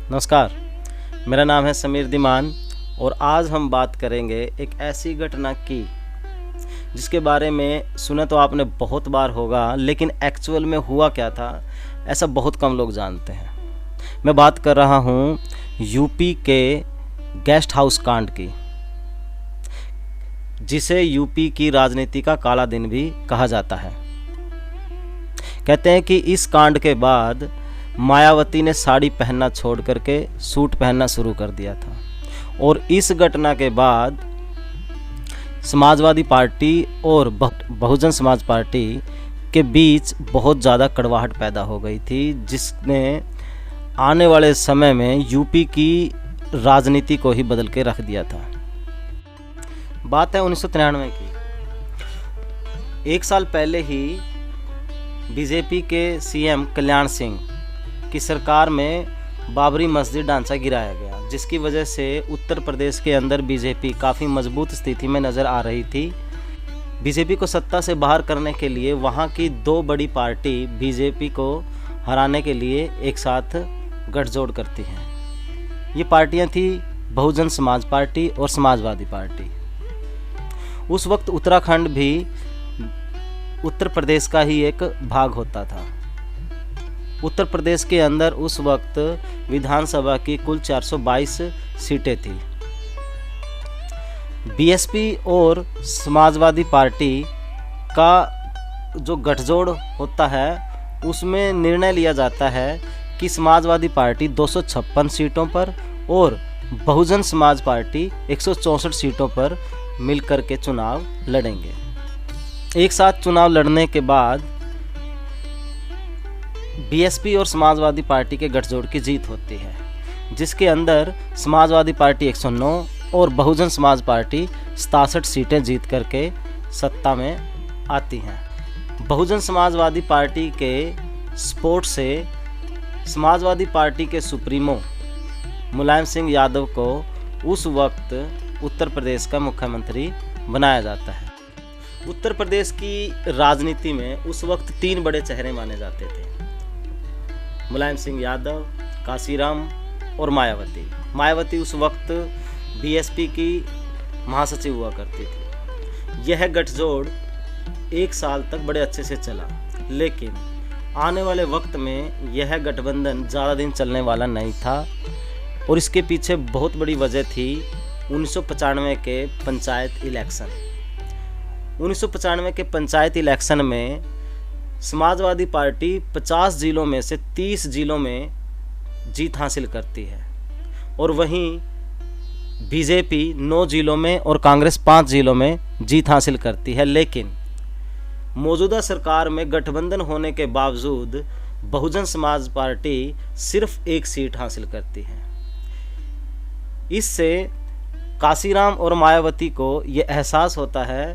नमस्कार, मेरा नाम है समीर दीमान और आज हम बात करेंगे एक ऐसी घटना की जिसके बारे में सुना तो आपने बहुत बार होगा, लेकिन एक्चुअल में हुआ क्या था ऐसा बहुत कम लोग जानते हैं। मैं बात कर रहा हूँ यूपी के गेस्ट हाउस कांड की, जिसे यूपी की राजनीति का काला दिन भी कहा जाता है। कहते हैं कि इस कांड के बाद मायावती ने साड़ी पहनना छोड़ करके सूट पहनना शुरू कर दिया था और इस घटना के बाद समाजवादी पार्टी और बहुजन समाज पार्टी के बीच बहुत ज़्यादा कड़वाहट पैदा हो गई थी, जिसने आने वाले समय में यूपी की राजनीति को ही बदल के रख दिया था। बात है 1993 की। एक साल पहले ही बीजेपी के सीएम कल्याण सिंह की सरकार में बाबरी मस्जिद ढांचा गिराया गया, जिसकी वजह से उत्तर प्रदेश के अंदर बीजेपी काफ़ी मजबूत स्थिति में नज़र आ रही थी। बीजेपी को सत्ता से बाहर करने के लिए वहां की दो बड़ी पार्टी बीजेपी को हराने के लिए एक साथ गठजोड़ करती हैं। ये पार्टियां थी बहुजन समाज पार्टी और समाजवादी पार्टी। उस वक्त उत्तराखंड भी उत्तर प्रदेश का ही एक भाग होता था। उत्तर प्रदेश के अंदर उस वक्त विधानसभा की कुल 422 सीटें थी। बीएसपी और समाजवादी पार्टी का जो गठजोड़ होता है उसमें निर्णय लिया जाता है कि समाजवादी पार्टी 256 सीटों पर और बहुजन समाज पार्टी 164 सीटों पर मिलकर के चुनाव लड़ेंगे। एक साथ चुनाव लड़ने के बाद बीएसपी और समाजवादी पार्टी के गठजोड़ की जीत होती है, जिसके अंदर समाजवादी पार्टी 109 और बहुजन समाज पार्टी 67 सीटें जीत करके सत्ता में आती हैं। बहुजन समाजवादी पार्टी के सपोर्ट से समाजवादी पार्टी के सुप्रीमो मुलायम सिंह यादव को उस वक्त उत्तर प्रदेश का मुख्यमंत्री बनाया जाता है। उत्तर प्रदेश की राजनीति में उस वक्त 3 बड़े चेहरे माने जाते थे: मुलायम सिंह यादव, काशीराम और मायावती। मायावती उस वक्त बीएसपी की महासचिव हुआ करती थी। यह गठजोड़ 1 साल तक बड़े अच्छे से चला, लेकिन आने वाले वक्त में यह गठबंधन ज़्यादा दिन चलने वाला नहीं था और इसके पीछे बहुत बड़ी वजह थी 1995 के पंचायत इलेक्शन। 1995 के पंचायत इलेक्शन में समाजवादी पार्टी 50 जिलों में से 30 जिलों में जीत हासिल करती है और वहीं बीजेपी 9 जिलों में और कांग्रेस 5 जिलों में जीत हासिल करती है। लेकिन मौजूदा सरकार में गठबंधन होने के बावजूद बहुजन समाज पार्टी सिर्फ 1 सीट हासिल करती है। इससे काशीराम और मायावती को ये एहसास होता है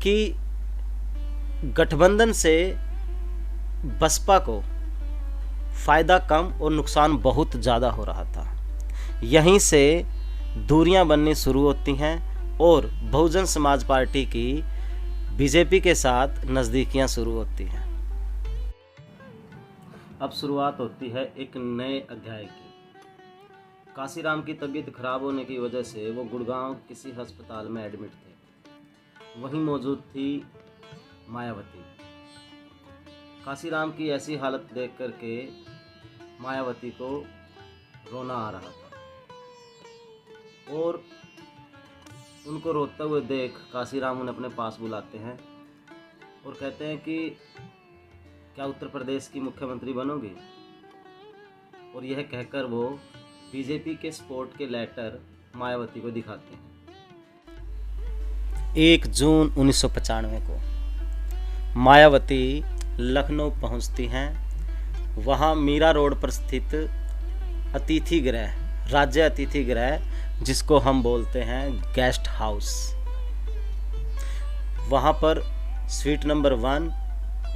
कि गठबंधन से बसपा को फ़ायदा कम और नुकसान बहुत ज़्यादा हो रहा था। यहीं से दूरियां बननी शुरू होती हैं और बहुजन समाज पार्टी की बीजेपी के साथ नज़दीकियां शुरू होती हैं। अब शुरुआत होती है एक नए अध्याय की। काशीराम की तबीयत खराब होने की वजह से वो गुड़गांव किसी अस्पताल में एडमिट थे। वहीं मौजूद थी मायावती। काशीराम की ऐसी हालत देख करके मायावती को रोना आ रहा था और उनको रोते हुए देख काशीराम उन्हें अपने पास बुलाते हैं और कहते हैं कि क्या उत्तर प्रदेश की मुख्यमंत्री बनोगी? और यह कहकर वो बीजेपी के सपोर्ट के लेटर मायावती को दिखाते हैं। 1 जून 1995 को मायावती लखनऊ पहुंचती हैं। वहां मीरा रोड पर स्थित अतिथि गृह, राज्य अतिथि गृह, जिसको हम बोलते हैं गेस्ट हाउस, वहां पर स्वीट नंबर 1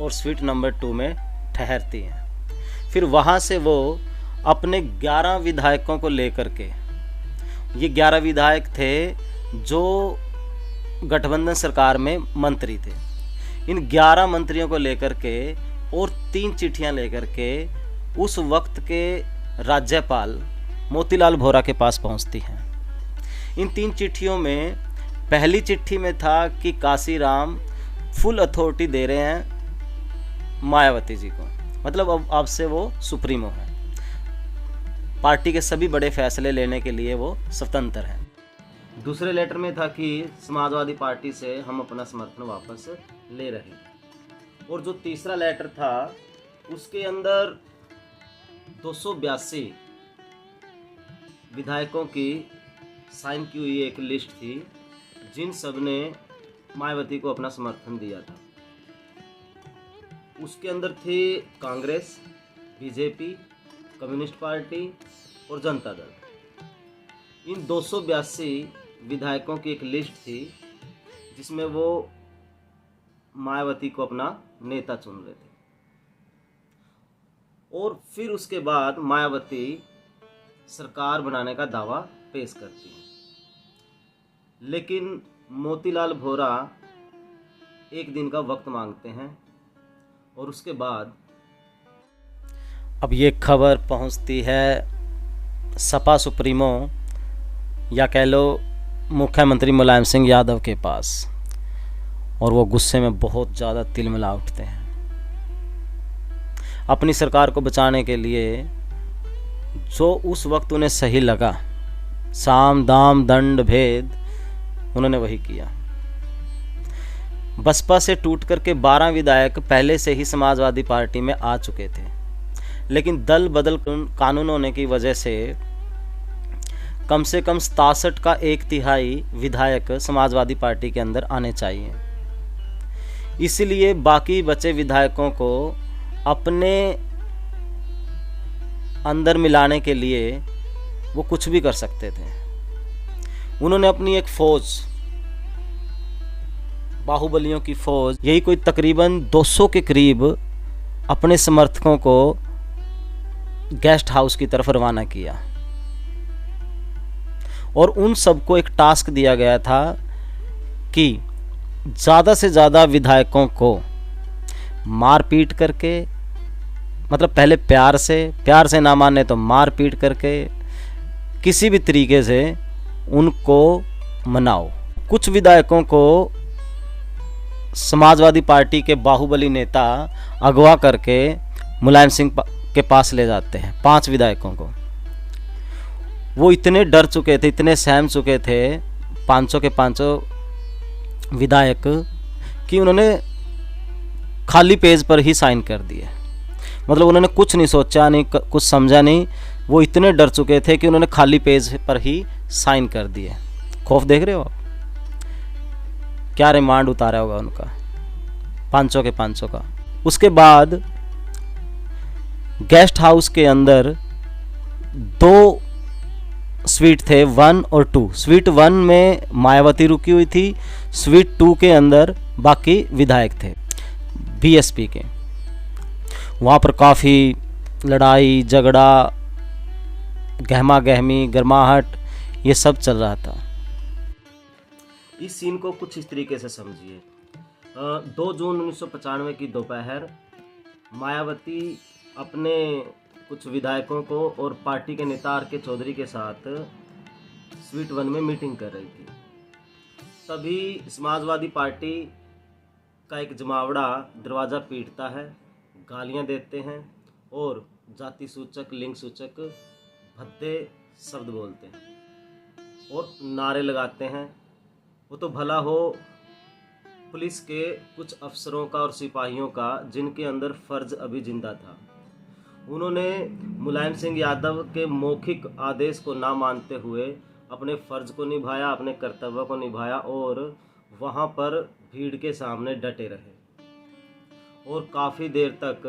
और स्वीट नंबर 2 में ठहरती हैं। फिर वहां से वो अपने 11 विधायकों को लेकर के, ये 11 विधायक थे जो गठबंधन सरकार में मंत्री थे, इन 11 मंत्रियों को लेकर के और 3 चिट्ठियां लेकर के उस वक्त के राज्यपाल मोतीलाल वोरा के पास पहुंचती हैं। इन 3 चिट्ठियों में पहली चिट्ठी में था कि काशीराम फुल अथॉरिटी दे रहे हैं मायावती जी को, मतलब अब से वो सुप्रीमो है, पार्टी के सभी बड़े फैसले लेने के लिए वो स्वतंत्र है। दूसरे लेटर में था कि समाजवादी पार्टी से हम अपना समर्थन वापस ले रहे हैं। और जो तीसरा लेटर था उसके अंदर 282 विधायकों की साइन की हुई एक लिस्ट थी, जिन सब ने मायावती को अपना समर्थन दिया था। उसके अंदर थे कांग्रेस, बीजेपी, कम्युनिस्ट पार्टी और जनता दल। इन 282 विधायकों की एक लिस्ट थी जिसमें वो मायावती को अपना नेता चुन रहे थे। और फिर उसके बाद मायावती सरकार बनाने का दावा पेश करती है, लेकिन मोतीलाल वोरा एक दिन का वक्त मांगते हैं। और उसके बाद अब ये खबर पहुंचती है सपा सुप्रीमो या कह लो मुख्यमंत्री मुलायम सिंह यादव के पास, और वो गुस्से में बहुत ज़्यादा तिलमिला उठते हैं। अपनी सरकार को बचाने के लिए जो उस वक्त उन्हें सही लगा, साम दाम दंड भेद, उन्होंने वही किया। बसपा से टूट करके 12 विधायक पहले से ही समाजवादी पार्टी में आ चुके थे, लेकिन दल बदल कानून होने की वजह से कम 67 का 1/3 विधायक समाजवादी पार्टी के अंदर आने चाहिए। इसलिए बाकी बचे विधायकों को अपने अंदर मिलाने के लिए वो कुछ भी कर सकते थे। उन्होंने अपनी एक फौज, बाहुबलियों की फौज, यही कोई तकरीबन 200 के करीब अपने समर्थकों को गेस्ट हाउस की तरफ रवाना किया। और उन सबको एक टास्क दिया गया था कि ज़्यादा से ज़्यादा विधायकों को मारपीट करके, मतलब पहले प्यार से ना माने तो मारपीट करके किसी भी तरीके से उनको मनाओ। कुछ विधायकों को समाजवादी पार्टी के बाहुबली नेता अगवा करके मुलायम सिंह के पास ले जाते हैं। 5 विधायकों को वो इतने डर चुके थे, इतने सहम चुके थे 500 के 500 विधायक, कि उन्होंने खाली पेज पर ही साइन कर दिए। मतलब उन्होंने कुछ नहीं सोचा, नहीं कुछ समझा नहीं, वो इतने डर चुके थे कि उन्होंने खाली पेज पर ही साइन कर दिए। खौफ देख रहे हो आप, क्या रिमांड उतारा होगा उनका 500 के 500 का। उसके बाद गेस्ट हाउस के अंदर 2 स्वीट थे, 1 और 2। स्वीट 1 में मायावती रुकी हुई थी, स्वीट 2 के अंदर बाकी विधायक थे बीएसपी के। वहाँ पर काफ़ी लड़ाई झगड़ा, गहमा गहमी, गर्माहट, ये सब चल रहा था। इस सीन को कुछ इस तरीके से समझिए। 2 जून 1995 की दोपहर मायावती अपने कुछ विधायकों को और पार्टी के नेता आर के चौधरी के साथ स्वीट 1 में मीटिंग कर रही थी। तभी समाजवादी पार्टी का एक जमावड़ा दरवाज़ा पीटता है, गालियां देते हैं और जाति सूचक, लिंग सूचक भद्दे शब्द बोलते हैं और नारे लगाते हैं। वो तो भला हो पुलिस के कुछ अफसरों का और सिपाहियों का, जिनके अंदर फर्ज अभी जिंदा था। उन्होंने मुलायम सिंह यादव के मौखिक आदेश को ना मानते हुए अपने फर्ज को निभाया, अपने कर्तव्य को निभाया और वहाँ पर भीड़ के सामने डटे रहे। और काफ़ी देर तक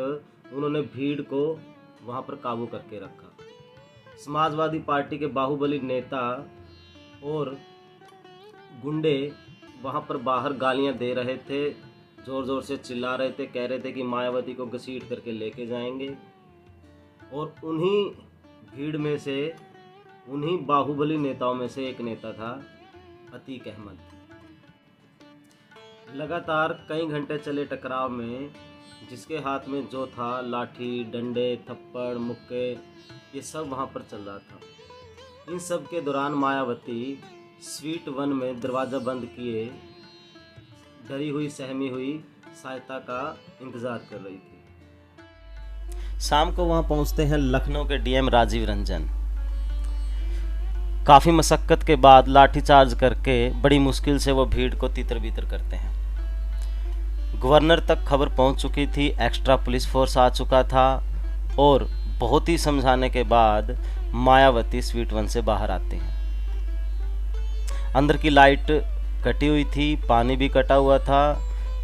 उन्होंने भीड़ को वहाँ पर काबू करके रखा। समाजवादी पार्टी के बाहुबली नेता और गुंडे वहाँ पर बाहर गालियाँ दे रहे थे, ज़ोर ज़ोर से चिल्ला रहे थे, कह रहे थे कि मायावती को घसीट करके लेके जाएंगे। और उन्हीं भीड़ में से, उन्हीं बाहुबली नेताओं में से एक नेता था अतीक अहमद। लगातार कई घंटे चले टकराव में जिसके हाथ में जो था, लाठी, डंडे, थप्पड़, मुक्के, ये सब वहाँ पर चल रहा था। इन सब के दौरान मायावती स्वीट वन में दरवाज़ा बंद किए डरी हुई सहमी हुई सहायता का इंतज़ार कर रही थी। शाम को वहाँ पहुँचते हैं लखनऊ के डीएम राजीव रंजन। काफ़ी मशक्क़त के बाद लाठीचार्ज करके बड़ी मुश्किल से वो भीड़ को तितर बितर करते हैं। गवर्नर तक खबर पहुंच चुकी थी, एक्स्ट्रा पुलिस फोर्स आ चुका था और बहुत ही समझाने के बाद मायावती स्वीट वन से बाहर आते हैं। अंदर की लाइट कटी हुई थी, पानी भी कटा हुआ था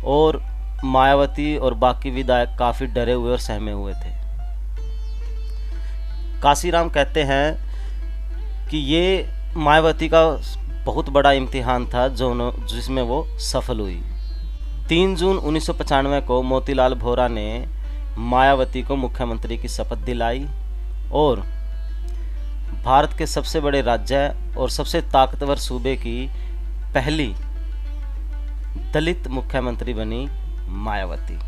और मायावती और बाकी विधायक काफ़ी डरे हुए और सहमे हुए थे। काशीराम कहते हैं कि ये मायावती का बहुत बड़ा इम्तिहान था जिसमें वो सफल हुई। 3 जून 1995 को मोतीलाल वोरा ने मायावती को मुख्यमंत्री की शपथ दिलाई और भारत के सबसे बड़े राज्य और सबसे ताकतवर सूबे की पहली दलित मुख्यमंत्री बनी मायावती।